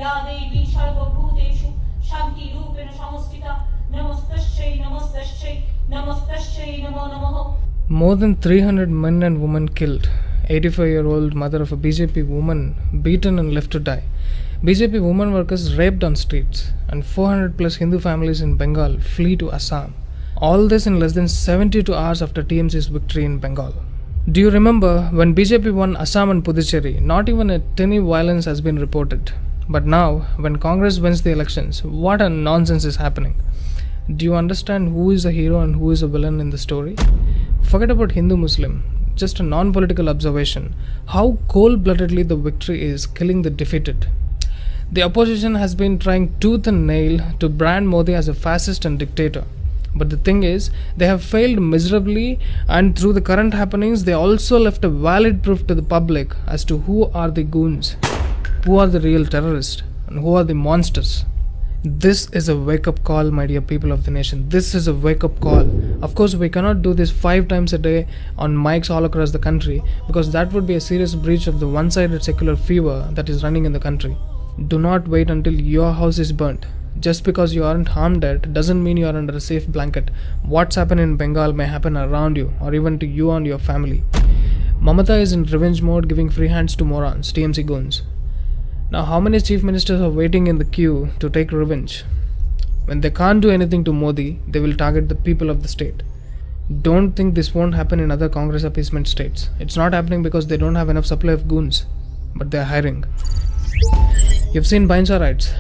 या देवी सर्वभूतेषु शान्तिरूपेण संस्थिता नमस्तस्यै नमस्तस्यै नमस्तस्यै नमो नमः. More than 300 men and women killed. 85-year-old mother of a BJP woman beaten and left to die. BJP women workers raped on streets, and 400 plus Hindu families in Bengal flee to Assam. All this in less than 72 hours after TMC's victory in Bengal. Do you remember when BJP won Assam and Puducherry? Not even a tiny violence has been reported. But now, when Congress wins the elections, what a nonsense is happening. Do you understand who is a hero and who is a villain in the story? Forget about Hindu-Muslim. Just a non-political observation. How cold-bloodedly the victory is killing the defeated. The opposition has been trying tooth and nail to brand Modi as a fascist and dictator. But the thing is, they have failed miserably, and through the current happenings, they also left a valid proof to the public as to who are the goons, who are the real terrorists, and who are the monsters. This is a wake-up call, my dear people of the nation. This is a wake-up call. Of course, we cannot do this 5 times a day on mics all across the country, because that would be a serious breach of the one-sided secular fever that is running in the country. Do not wait until your house is burnt. Just because you aren't harmed yet doesn't mean you are under a safe blanket. What's happened in Bengal may happen around you, or even to you and your family. Mamata is in revenge mode, giving free hands to morons, TMC goons. Now, how many chief ministers are waiting in the queue to take revenge? When they can't do anything to Modi, they will target the people of the state. Don't think this won't happen in other Congress appeasement states. It's not happening because they don't have enough supply of goons, but they're hiring. You've seen Bainsar riots.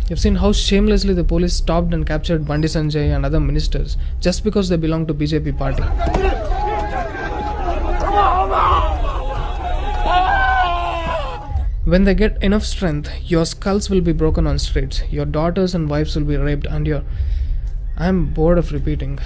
You've seen how shamelessly the police stopped and captured Bandi Sanjay and other ministers just because they belong to BJP party. When they get enough strength, your skulls will be broken on streets, your daughters and wives will be raped, and I'm bored of repeating.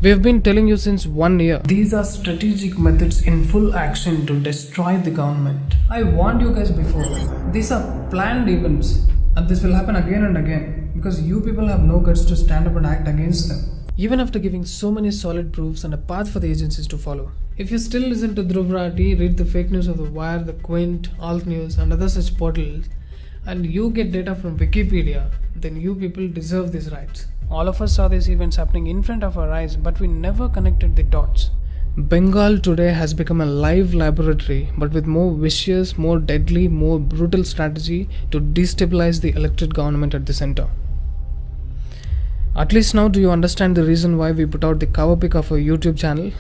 We have been telling you since 1 year. These are strategic methods in full action to destroy the government. I warned you guys before. These are planned events, and this will happen again and again because you people have no guts to stand up and act against them. Even after giving so many solid proofs and a path for the agencies to follow. If you still listen to Dhruv Rathi, read the fake news of The Wire, The Quint, Alt News and other such portals, and you get data from Wikipedia, then you people deserve these rights. All of us saw these events happening in front of our eyes, but we never connected the dots. Bengal today has become a live laboratory, but with more vicious, more deadly, more brutal strategy to destabilize the elected government at the center. At least now do you understand the reason why we put out the cover pic of our YouTube channel?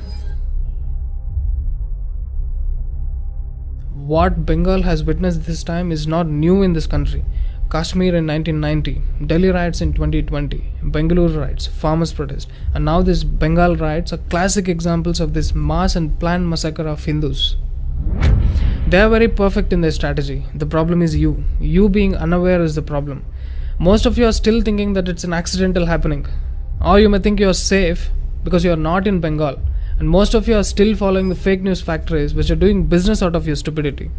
What Bengal has witnessed this time is not new in this country. Kashmir in 1990, Delhi riots in 2020, Bengaluru riots, farmers' protest, and now these Bengal riots are classic examples of this mass and planned massacre of Hindus. They are very perfect in their strategy. The problem is you. You being unaware is the problem. Most of you are still thinking that it's an accidental happening. Or you may think you are safe because you are not in Bengal. And most of you are still following the fake news factories which are doing business out of your stupidity.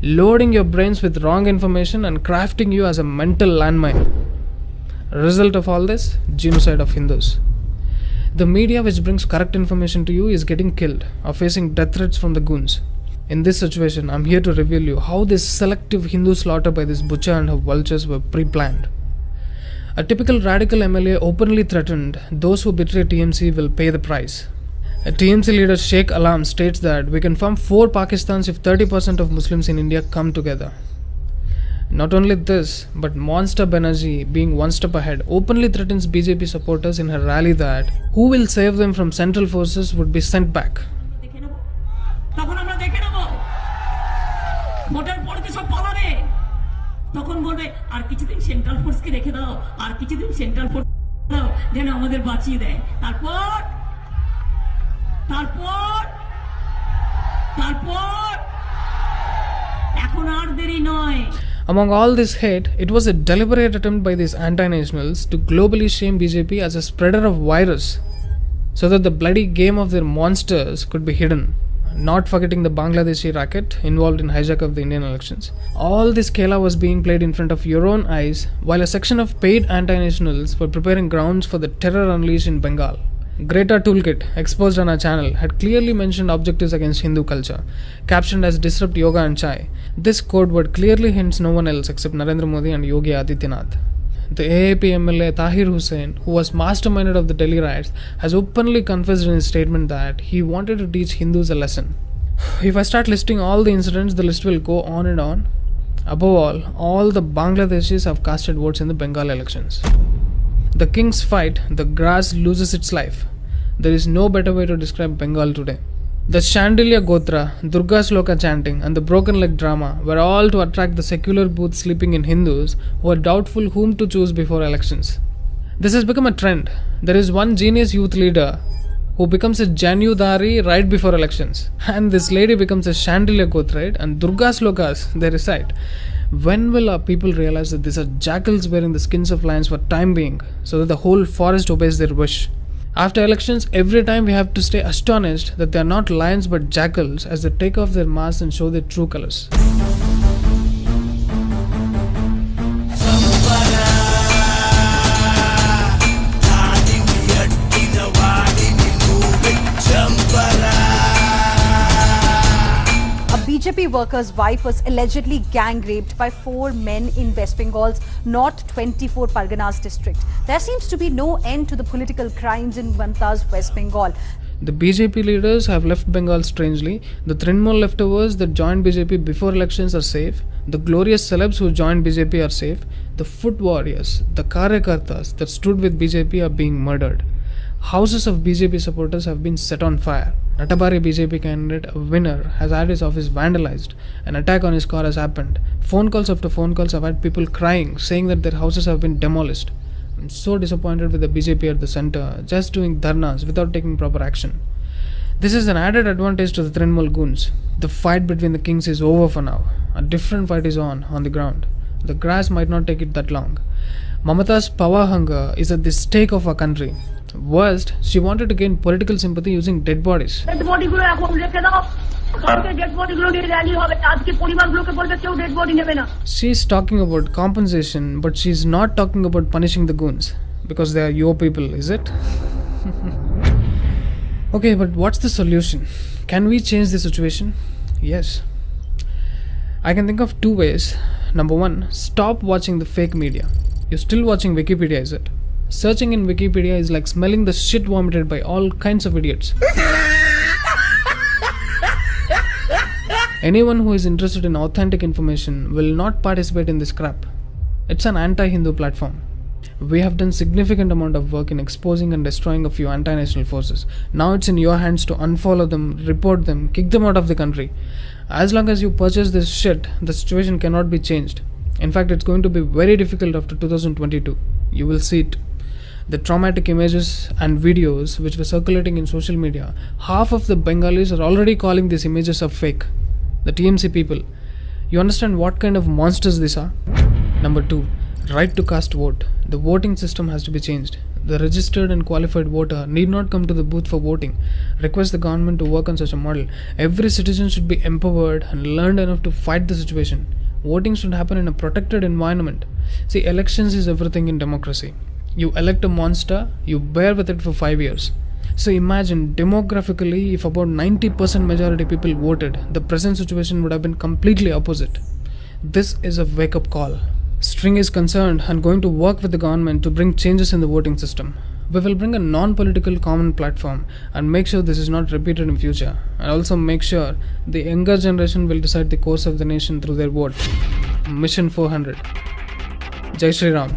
Loading your brains with wrong information and crafting you as a mental landmine. Result of all this? Genocide of Hindus. The media which brings correct information to you is getting killed or facing death threats from the goons. In this situation, I'm here to reveal you how this selective Hindu slaughter by this butcher and her vultures were pre-planned. A typical radical MLA openly threatened those who betray TMC will pay the price. A TMC leader Sheikh Alam states that we can form 4 Pakistans if 30% of Muslims in India come together. Not only this, but Monster Banerjee, being one step ahead, openly threatens BJP supporters in her rally that who will save them from central forces would be sent back. তখন বলবে আর কিছুদিন central ফোর্সকে রেখে দাও আর কিছুদিন central force দাও যেন আমাদের বাঁচিয়ে দেয় তারপর তারপর তারপর এখন আর দেরি নয়. Among all this hate, it was a deliberate attempt by these anti-nationals to globally shame BJP as a spreader of virus so that the bloody game of their monsters could be hidden. Not forgetting the Bangladeshi racket involved in hijack of the Indian elections. All this Kela was being played in front of your own eyes while a section of paid anti-nationals were preparing grounds for the terror unleashed in Bengal. Greta Toolkit, exposed on our channel, had clearly mentioned objectives against Hindu culture, captioned as disrupt yoga and chai. This code word clearly hints no one else except Narendra Modi and Yogi Adityanath. The AAP MLA Tahir Hussain, who was masterminded of the Delhi riots, has openly confessed in his statement that he wanted to teach Hindus a lesson. If I start listing all the incidents, the list will go on and on. Above all the Bangladeshis have casted votes in the Bengal elections. The king's fight, the grass loses its life. There is no better way to describe Bengal today. The Chandelier Gotra, Durga Sloka chanting, and the broken leg drama were all to attract the secular booth sleeping in Hindus who are doubtful whom to choose before elections. This has become a trend. There is one genius youth leader who becomes a Janudari right before elections. And this lady becomes a Chandelier Gotra, and Durga Slokas they recite. When will our people realize that these are jackals wearing the skins of lions for time being, so that the whole forest obeys their wish? After elections, every time we have to stay astonished that they are not lions but jackals as they take off their masks and show their true colors. BJP worker's wife was allegedly gang raped by 4 men in West Bengal's North 24 Parganas district. There seems to be no end to the political crimes in Mamata's West Bengal. The BJP leaders have left Bengal strangely. The Trinamool leftovers that joined BJP before elections are safe. The glorious celebs who joined BJP are safe. The foot warriors, the Karyakartas that stood with BJP are being murdered. Houses of BJP supporters have been set on fire. Natabari BJP candidate, a winner, has had his office vandalized. An attack on his car has happened. Phone calls after phone calls have had people crying, saying that their houses have been demolished. I'm so disappointed with the BJP at the centre, just doing dharnas without taking proper action. This is an added advantage to the Trinamool goons. The fight between the kings is over for now. A different fight is on the ground. The grass might not take it that long. Mamata's power hunger is at the stake of our country. Worst, she wanted to gain political sympathy using dead bodies. She's talking about compensation, but she's not talking about punishing the goons. Because they are your people, is it? Okay, but what's the solution? Can we change the situation? Yes. I can think of 2 ways. Number 1, stop watching the fake media. You're still watching Wikipedia, is it? Searching in Wikipedia is like smelling the shit vomited by all kinds of idiots. Anyone who is interested in authentic information will not participate in this crap. It's an anti-Hindu platform. We have done significant amount of work in exposing and destroying a few anti-national forces. Now it's in your hands to unfollow them, report them, kick them out of the country. As long as you purchase this shit, the situation cannot be changed. In fact, it's going to be very difficult after 2022. You will see it. The traumatic images and videos which were circulating in social media, half of the Bengalis are already calling these images of fake. The TMC people. You understand what kind of monsters these are? Number 2, right to cast vote. The voting system has to be changed. The registered and qualified voter need not come to the booth for voting. Request the government to work on such a model. Every citizen should be empowered and learned enough to fight the situation. Voting should happen in a protected environment. See, elections is everything in democracy. You elect a monster, you bear with it for 5 years. So imagine, demographically, if about 90% majority people voted, the present situation would have been completely opposite. This is a wake-up call. String is concerned and going to work with the government to bring changes in the voting system. We will bring a non-political common platform and make sure this is not repeated in future. And also make sure the younger generation will decide the course of the nation through their vote. Mission 400. Jai Shri Ram.